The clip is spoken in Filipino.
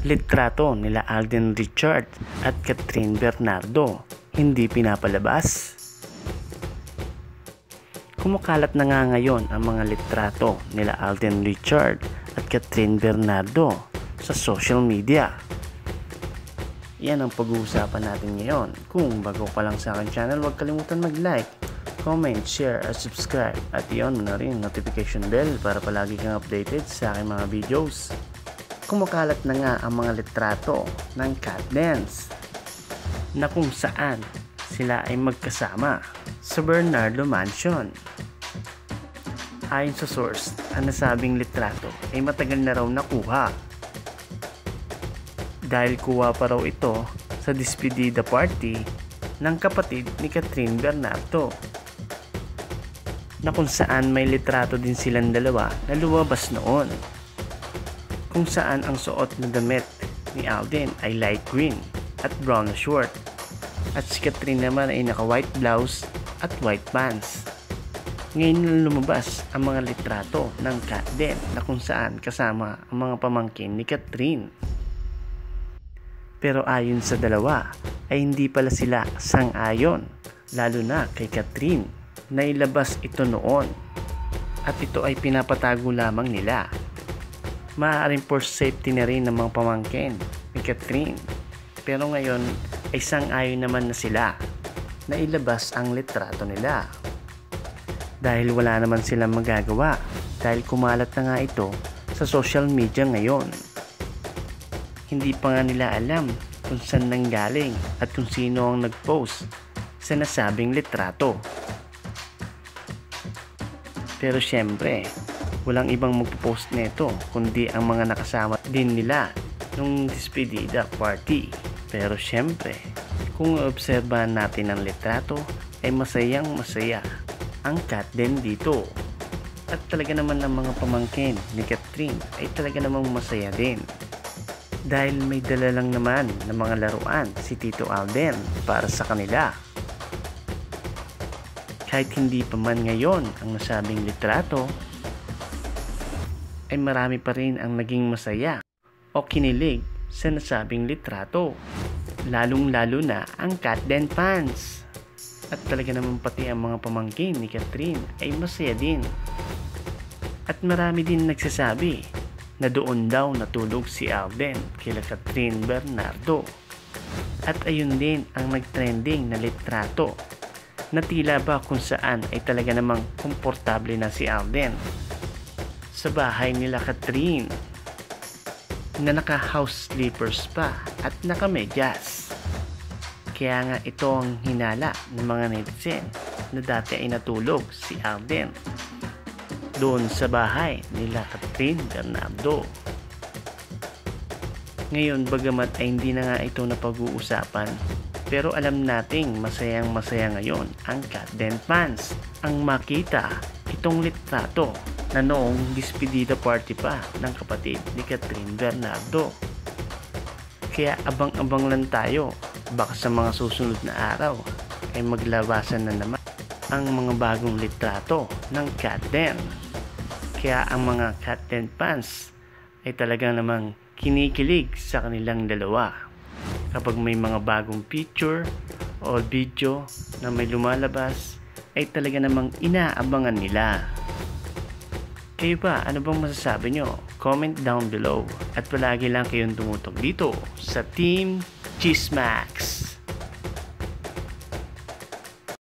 litrato nila Alden Richards at Catherine Bernardo hindi pinapalabas? Kumakalat na nga ngayon ang mga litrato nila Alden Richards at Catherine Bernardo sa social media. Yan ang pag-uusapan natin ngayon. Kung bago pa lang sa akin channel, huwag kalimutan mag-like, comment, share, at subscribe. At iyon mo na rin notification bell para palagi kang updated sa aking mga videos. Kumakalat na nga ang mga litrato ng cat dance na kung saan sila ay magkasama sa Bernardo Mansion. Ayon sa source, ang nasabing litrato ay matagal na raw nakuha dahil kuha pa raw ito sa despedida party ng kapatid ni Catherine Bernardo, na kung saan may litrato din silang dalawa na lumabas noon, kung saan ang suot na damit ni Alden ay light green at brown na short, at si Catherine naman ay naka white blouse at white pants. Ngayon na lumabas ang mga litrato ng cat den na kung saan kasama ang mga pamangkin ni Catherine. Pero ayon sa dalawa ay hindi pala sila sang-ayon, lalo na kay Catherine, na ilabas ito noon at ito ay pinapatago lamang nila. Maaaring for safety na rin ng mga pamangkin ni Catherine, pero ngayon ay sang-ayon naman na sila na ilabas ang litrato nila. Dahil wala naman silang magagawa dahil kumalat na nga ito sa social media ngayon. Hindi pa nga nila alam kung saan nanggaling at kung sino ang nag-post sa nasabing litrato. Pero syempre, walang ibang magpo-post nito kundi ang mga nakasama din nila nung despedida party. Pero syempre, kung obserbahan natin ang litrato ay masayang masaya ang cat den dito. At talaga naman ang mga pamangkin ni Catherine ay talaga namang masaya din. Dahil may dala lang naman ng mga laruan si Tito Alden para sa kanila. Kahit hindi pa man ngayon ang nasabing litrato, ay marami pa rin ang naging masaya o kinilig sa nasabing litrato. Lalong-lalo na ang cat den fans. At talaga naman pati ang mga pamangkin ni Catherine ay masaya din. At marami din nagsasabi na doon daw natulog si Alden kila Catherine Bernardo. At ayun din ang nagtrending na litrato na tila ba kung saan ay talaga namang komportable na si Alden sa bahay nila Catherine, na naka house slippers pa at naka medyas. Kaya nga ito ang hinala ng mga netizen na dati ay natulog si Alden doon sa bahay nila Catherine Bernardo. Ngayon, bagamat ay hindi na nga ito napag-uusapan, pero alam nating masayang masaya ngayon ang cat den fans ang makita itong litrato na noong despedida party pa ng kapatid ni Catherine Bernardo. Kaya abang-abang lang tayo, baka sa mga susunod na araw ay maglabasan na naman ang mga bagong litrato ng cat den. Kaya ang mga cat den fans ay talagang namang kinikilig sa kanilang dalawa kapag may mga bagong picture o video na may lumalabas, ay talaga namang inaabangan nila. Kayo ba, ano bang masasabi nyo? Comment down below at palagi lang kayong tumutog dito sa Team Chismax.